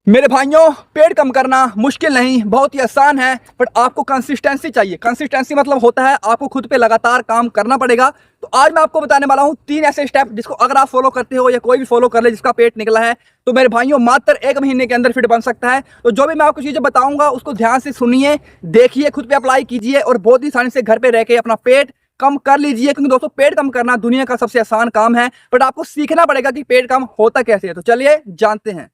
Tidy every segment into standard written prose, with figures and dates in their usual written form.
मेरे भाइयों, पेट कम करना मुश्किल नहीं, बहुत ही आसान है। बट आपको कंसिस्टेंसी चाहिए। कंसिस्टेंसी मतलब होता है आपको खुद पे लगातार काम करना पड़ेगा। तो आज मैं आपको बताने वाला हूँ 3 ऐसे स्टेप जिसको अगर आप फॉलो करते हो या कोई भी फॉलो कर ले जिसका पेट निकला है, तो मेरे भाइयों मात्र 1 महीने के अंदर फिट बन सकता है। तो जो भी मैं आपको चीज़ें बताऊंगा उसको ध्यान से सुनिए, देखिए, खुद पे अप्लाई कीजिए और बहुत ही आसानी से घर पे रह के अपना पेट कम कर लीजिए। क्योंकि दोस्तों, पेट कम करना दुनिया का सबसे आसान काम है, बट आपको सीखना पड़ेगा कि पेट कम होता कैसे है। तो चलिए जानते हैं।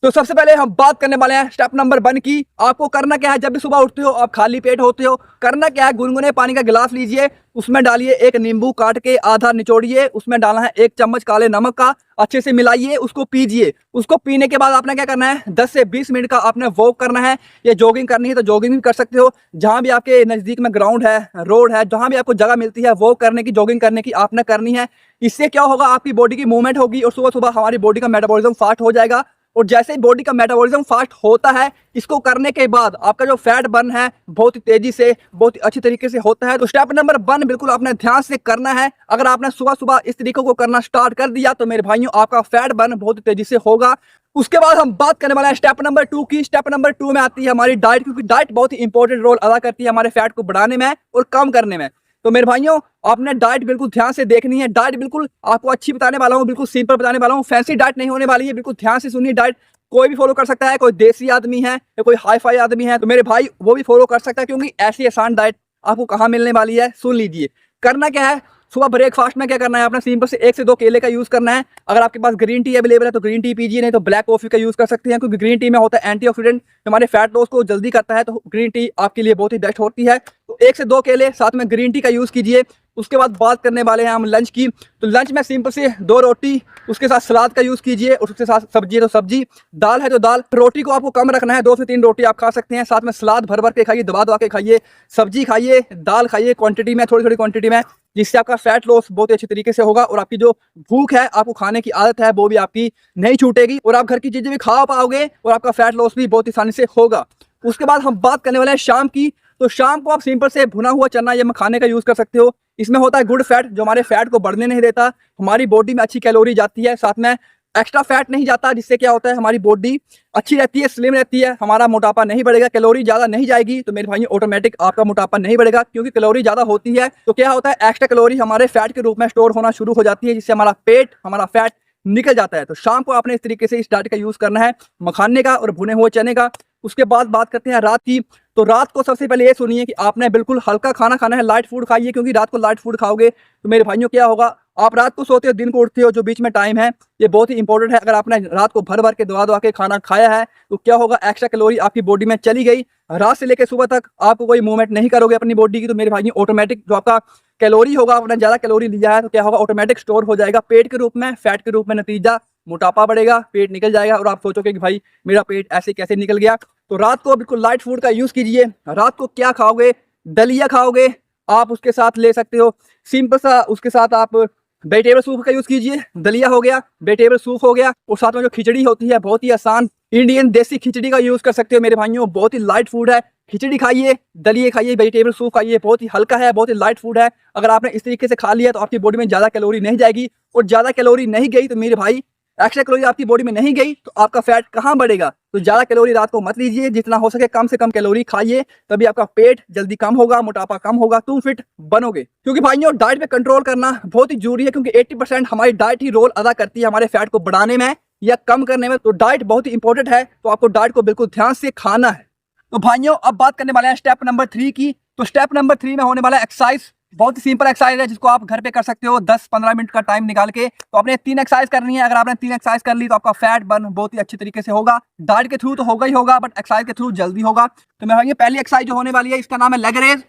तो सबसे पहले हम बात करने वाले हैं स्टेप नंबर 1 की। आपको करना क्या है, जब भी सुबह उठते हो आप खाली पेट होते हो, करना क्या है, गुनगुने पानी का गिलास लीजिए, उसमें डालिए एक नींबू काट के आधा निचोड़िए, उसमें डालना है 1 चम्मच काले नमक का, अच्छे से मिलाइए, उसको पीजिए। उसको पीने के बाद आपने क्या करना है, 10 से 20 मिनट का आपने वॉक करना है या जॉगिंग करनी है तो जॉगिंग भी कर सकते हो। जहां भी आपके नजदीक में ग्राउंड है, रोड है, जहां भी आपको जगह मिलती है वॉक करने की, जॉगिंग करने की आपने करनी है। इससे क्या होगा, आपकी बॉडी की मूवमेंट होगी और सुबह सुबह हमारी बॉडी का मेटाबॉलिज्म फास्ट हो जाएगा। और जैसे ही बॉडी का मेटाबॉलिज्म फास्ट होता है, इसको करने के बाद आपका जो फैट बर्न है बहुत ही तेजी से, बहुत ही अच्छी तरीके से होता है। तो स्टेप नंबर 1 बिल्कुल आपने ध्यान से करना है। अगर आपने सुबह सुबह इस तरीके को करना स्टार्ट कर दिया तो मेरे भाइयों आपका फैट बर्न बहुत ही तेजी से होगा। उसके बाद हम बात करने वाले हैं स्टेप नंबर 2 की। स्टेप नंबर 2 में आती है हमारी डाइट, क्योंकि डाइट बहुत ही इंपॉर्टेंट रोल अदा करती है हमारे फैट को बढ़ाने में और कम करने में। तो मेरे भाइयों, आपने डाइट बिल्कुल ध्यान से देखनी है। डाइट बिल्कुल आपको अच्छी बताने वाला हूँ, बिल्कुल सिंपल बताने वाला हूँ, फैंसी डाइट नहीं होने वाली है। बिल्कुल ध्यान से सुनिए। डाइट कोई भी फॉलो कर सकता है, कोई देसी आदमी है या कोई हाई फाई आदमी है तो मेरे भाई वो भी फॉलो कर सकता है, क्योंकि ऐसी आसान डाइट आपको कहाँ मिलने वाली है, सुन लीजिए। करना क्या है, सुबह ब्रेकफास्ट में क्या करना है, अपना सिंपल से 1 से 2 केले का यूज करना है। अगर आपके पास ग्रीन टी अवेलेबल है तो ग्रीन टी पीजिए, नहीं तो ब्लैक कॉफी का यूज कर सकते हैं, क्योंकि ग्रीन टी में होता है एंटीऑक्सीडेंट, हमारे फैट लॉस को जल्दी करता है। तो ग्रीन टी आपके लिए बहुत ही बेस्ट होती है। तो 1 से 2 केले साथ में ग्रीन टी का यूज कीजिए। उसके बाद बात करने वाले हैं हम लंच की। तो लंच में सिंपल से 2 रोटी, उसके साथ सलाद का यूज कीजिए और उसके साथ सब्जी है तो सब्जी, दाल है तो दाल। रोटी को आपको कम रखना है, 2 से 3 रोटी आप खा सकते हैं। साथ में सलाद भर भर के खाइए, दबा दबा के खाइए, सब्जी खाइए, दाल खाइए क्वांटिटी में, थोड़ी थोड़ी क्वांटिटी में, जिससे आपका फैट लॉस बहुत ही अच्छी तरीके से होगा और आपकी जो भूख है, आपको खाने की आदत है, वो भी आपकी नहीं छूटेगी और आप घर की चीजें भी खा पाओगे और आपका फैट लॉस भी बहुत ही आसानी से होगा। उसके बाद हम बात करने वाले हैं शाम की। तो शाम को आप सिंपल से भुना हुआ चना या मखाने का यूज कर सकते हो। इसमें होता है गुड फैट, जो हमारे फैट को बढ़ने नहीं देता, हमारी बॉडी में अच्छी कैलोरी जाती है, साथ में एक्स्ट्रा फैट नहीं जाता, जिससे क्या होता है हमारी बॉडी अच्छी रहती है, स्लिम रहती है, हमारा मोटापा नहीं बढ़ेगा। कैलोरी ज्यादा नहीं जाएगी तो मेरे भाई ऑटोमेटिक आपका मोटापा नहीं बढ़ेगा, क्योंकि कैलोरी ज्यादा होती है तो क्या होता है, एक्स्ट्रा कैलोरी हमारे फैट के रूप में स्टोर होना शुरू हो जाती है, जिससे हमारा पेट, हमारा फैट निकल जाता है। तो शाम को आपने इस तरीके से इस डाइट का यूज करना है, मखाने का और भुने हुए चने का। उसके बाद बात करते हैं रात की। तो रात को सबसे पहले ये सुनिए कि आपने बिल्कुल हल्का खाना खाना है, लाइट फूड खाइए, क्योंकि रात को लाइट फूड खाओगे तो मेरे भाइयों क्या होगा, आप रात को सोते हो, दिन को उठते हो, जो बीच में टाइम है ये बहुत ही इंपॉर्टेंट है। अगर आपने रात को भर भर के दबा दबा के खाना खाया है तो क्या होगा, एक्स्ट्रा कैलोरी आपकी बॉडी में चली गई, रात से लेकर सुबह तक आपको कोई मूवमेंट नहीं करोगे अपनी बॉडी की, तो मेरे भाइयों ऑटोमेटिक जो आपका कैलोरी होगा, आपने ज्यादा कैलोरी लिया है तो क्या होगा, ऑटोमेटिक स्टोर हो जाएगा पेट के रूप में, फैट के रूप में। नतीजा मोटापा बढ़ेगा, पेट निकल जाएगा और आप सोचोगे कि भाई मेरा पेट ऐसे कैसे निकल गया। तो रात को बिल्कुल लाइट फूड का यूज कीजिए। रात को क्या खाओगे, दलिया खाओगे आप, उसके साथ ले सकते हो सिंपल सा, उसके साथ आप वेजिटेबल सूप का यूज कीजिए। दलिया हो गया, वेजिटेबल सूप हो गया, और साथ में जो खिचड़ी होती है, बहुत ही आसान इंडियन देसी खिचड़ी का यूज कर सकते हो मेरे भाइयों, बहुत ही लाइट फूड है। खिचड़ी खाइए, दलिए खाइए, वेजिटेबल सूप खाइए, बहुत ही हल्का है, बहुत ही लाइट फूड है। अगर आपने इस तरीके से खा लिया तो आपकी बॉडी में ज्यादा कैलोरी नहीं जाएगी, और ज्यादा कैलोरी नहीं गई तो मेरे भाई, एक्स्ट्रा कैलोरी आपकी बॉडी में नहीं गई तो आपका फैट कहाँ बढ़ेगा। तो ज्यादा कैलोरी रात को मत लीजिए, जितना हो सके कम से कम कैलोरी खाइए, तभी आपका पेट जल्दी कम होगा, मोटापा कम होगा, तुम फिट बनोगे। क्योंकि भाइयों, डाइट पे कंट्रोल करना बहुत ही जरूरी है, क्योंकि 80% हमारी डाइट ही रोल अदा करती है हमारे फैट को बढ़ाने में या कम करने में। तो डाइट बहुत ही इंपॉर्टेंट है, तो आपको डाइट को बिल्कुल ध्यान से खाना है। तो भाइयों, अब बात करने वाले हैं स्टेप नंबर 3 की। तो स्टेप नंबर 3 में होने वाला एक्सरसाइज बहुत ही सिंपल एक्सरसाइज है, जिसको आप घर पे कर सकते हो 10-15 मिनट का टाइम निकाल के। तो आपने 3 एक्सरसाइज करनी है। अगर आपने 3 एक्सरसाइज कर ली तो आपका फैट बर्न बहुत ही अच्छी तरीके से होगा। डाइट के थ्रू तो होगा ही होगा, बट एक्सरसाइज के थ्रू जल्दी होगा। तो मैं भाई, पहली एक्सरसाइज जो होने वाली है इसका नाम है लेग रेज।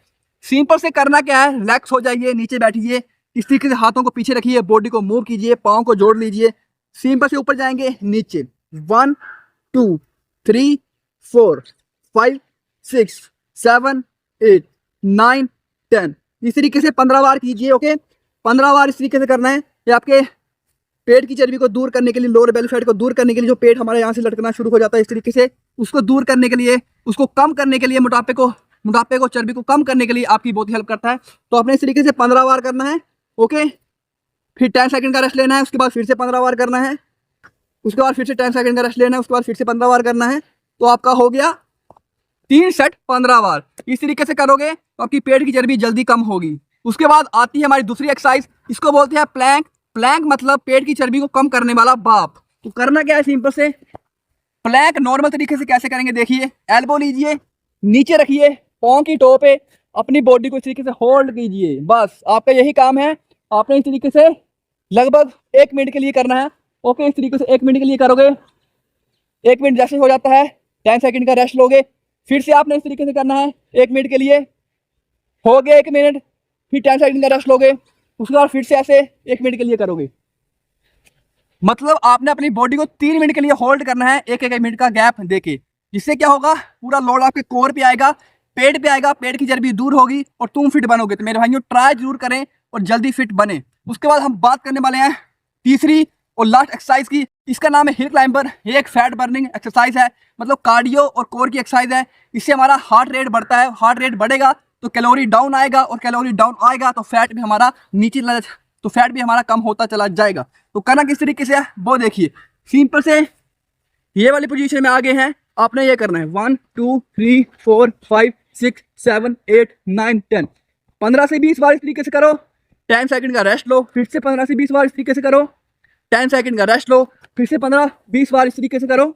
सिंपल से करना क्या है, रिलैक्स हो जाइए, नीचे बैठिए, इस तरीके से हाथों को पीछे रखिए, बॉडी को मूव कीजिए, पाँव को जोड़ लीजिए, सिंपल से ऊपर जाएंगे, नीचे 1 2 3 4 5 6 7 8 9 10, इस तरीके से 15 बार कीजिए। ओके, 15 बार इस तरीके से करना है। ये आपके पेट की चर्बी को दूर करने के लिए, लोअर बेली फैट को दूर करने के लिए, जो पेट हमारे यहाँ से लटकना शुरू हो जाता है इस तरीके से, उसको दूर करने के लिए, उसको कम करने के लिए, मोटापे को चर्बी को कम करने के लिए आपकी बहुत हेल्प करता है। तो आपने इस तरीके से 15 बार करना है। ओके, फिर 10 सेकंड का रेस्ट लेना है, उसके बाद फिर से 15 बार करना है। उसके बाद फिर से 10 सेकंड का रेस्ट लेना है, उसके बाद फिर से 15 बार करना है। तो आपका हो गया 3 सेट 15 बार। इस तरीके से करोगे तो आपकी पेट की चर्बी जल्दी कम होगी। उसके बाद आती है हमारी दूसरी एक्सरसाइज, इसको बोलते हैं प्लैंक। प्लैंक मतलब पेट की चर्बी को कम करने वाला बाप। तो करना क्या है, सिंपल से प्लैंक नॉर्मल तरीके से कैसे करेंगे देखिए। एल्बो लीजिए, नीचे रखिए, पाँव की टो पे अपनी बॉडी को इस तरीके से होल्ड कीजिए। बस आपका यही काम है। आपने इस तरीके से लगभग 1 मिनट के लिए करना है। ओके, इस तरीके से 1 मिनट के लिए करोगे। 1 मिनट जैसे हो जाता है 10 सेकंड का रेस्ट लोगे। फिर से आपने इस तरीके से करना है 1 मिनट के लिए, हो गया 1 मिनट, फिर 10 सेकंड का रेस्ट लोगे। उसके बाद फिर से ऐसे 1 मिनट के लिए करोगे। मतलब आपने अपनी बॉडी को 3 मिनट के लिए होल्ड करना है, एक मिनट का गैप देके। जिससे क्या होगा, पूरा लोड आपके कोर पे आएगा, पेट पे आएगा, पेट की चर्बी दूर होगी और तुम फिट बनोगे। तो मेरे भाइयों ट्राई जरूर करें और जल्दी फिट बने। उसके बाद हम बात करने वाले हैं तीसरी और लास्ट एक्सरसाइज की। इसका नाम है हिल क्लाइंबर। ये एक फैट बर्निंग एक्सरसाइज है, मतलब कार्डियो और कोर की एक्सरसाइज है। इससे हमारा हार्ट रेट बढ़ता है। हार्ट रेट बढ़ेगा तो कैलोरी डाउन आएगा, और कैलोरी डाउन आएगा तो फैट भी हमारा नीचे, तो फैट भी हमारा कम होता चला जाएगा। तो करना किस तरीके से है वो देखिए। सिंपल से ये वाली पोजीशन में आगे हैं, आपने ये करना है 1 2 3 4 5 6 7 8 9 10। 15 से 20 बार इस तरीके से करो। 10 सेकंड का रेस्ट लो, फिर से 15 से 20 बार इस तरीके से करो। 10 सेकंड का रेस्ट लो, फिर से 15-20 बार इस तरीके से करो।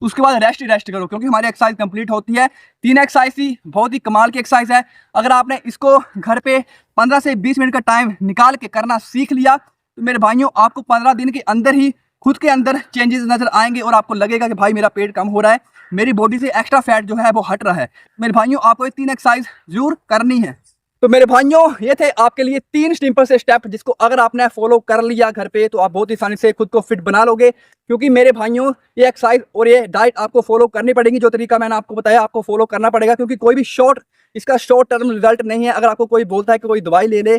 उसके बाद रेस्ट ही रेस्ट करो, क्योंकि हमारी एक्सरसाइज कंप्लीट होती है। 3 एक्सरसाइज ही बहुत ही कमाल की एक्सरसाइज है। अगर आपने इसको घर पे 15 से 20 मिनट का टाइम निकाल के करना सीख लिया तो मेरे भाइयों आपको 15 दिन के अंदर ही खुद के अंदर चेंजेस नजर आएंगे और आपको लगेगा कि भाई मेरा पेट कम हो रहा है, मेरी बॉडी से एक्स्ट्रा फैट जो है वो हट रहा है। मेरे भाइयों आपको ये 3 एक्सरसाइज जरूर करनी है। तो मेरे भाइयों ये थे आपके लिए 3 सिंपल से स्टेप, जिसको अगर आपने फॉलो कर लिया घर पे तो आप बहुत ही आसानी से खुद को फिट बना लोगे। क्योंकि मेरे भाइयों ये एक्सरसाइज और ये डाइट आपको फॉलो करनी पड़ेगी। जो तरीका मैंने आपको बताया आपको फॉलो करना पड़ेगा, क्योंकि कोई भी इसका शॉर्ट टर्म रिजल्ट नहीं है। अगर आपको कोई बोलता है कि कोई दवाई ले ले,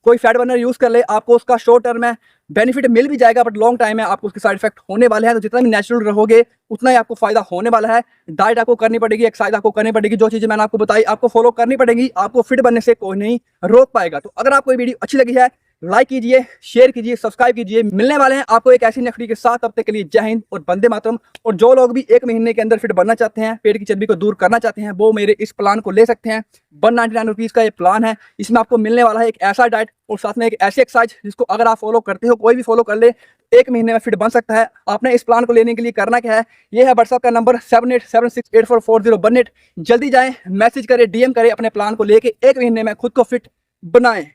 कोई फैट बर्नर यूज कर ले, आपको उसका शॉर्ट टर्म में बेनिफिट मिल भी जाएगा, बट लॉन्ग टाइम में आपको उसके साइड इफेक्ट होने वाले हैं। तो जितना भी नेचुरल रहोगे उतना ही आपको फायदा होने वाला है। डाइट आपको करनी पड़ेगी, एक्सरसाइज आपको करनी पड़ेगी, जो चीजें मैंने आपको बताई आपको फॉलो करनी पड़ेगी। आपको फिट बनने से कोई नहीं रोक पाएगा। तो अगर आपको ये वीडियो अच्छी लगी है, लाइक कीजिए, शेयर कीजिए, सब्सक्राइब कीजिए। मिलने वाले हैं आपको एक ऐसी नेक्स्ट वीडियो के साथ। तब तक के लिए जय हिंद और वंदे मातरम। और जो लोग भी 1 महीने के अंदर फिट बनना चाहते हैं, पेट की चर्बी को दूर करना चाहते हैं, वो मेरे इस प्लान को ले सकते हैं। 199 रुपीज़ का ये प्लान है। इसमें आपको मिलने वाला है एक ऐसा डाइट और साथ में एक ऐसी एक्सरसाइज जिसको अगर आप फॉलो करते हो, कोई भी फॉलो कर ले, 1 महीने में फिट बन सकता है। आपने इस प्लान को लेने के लिए करना क्या है, ये है व्हाट्सएप का नंबर 7876844018। जल्दी जाएं, मैसेज करें, DM करें, अपने प्लान को लेके 1 महीने में खुद को फिट बनाएं।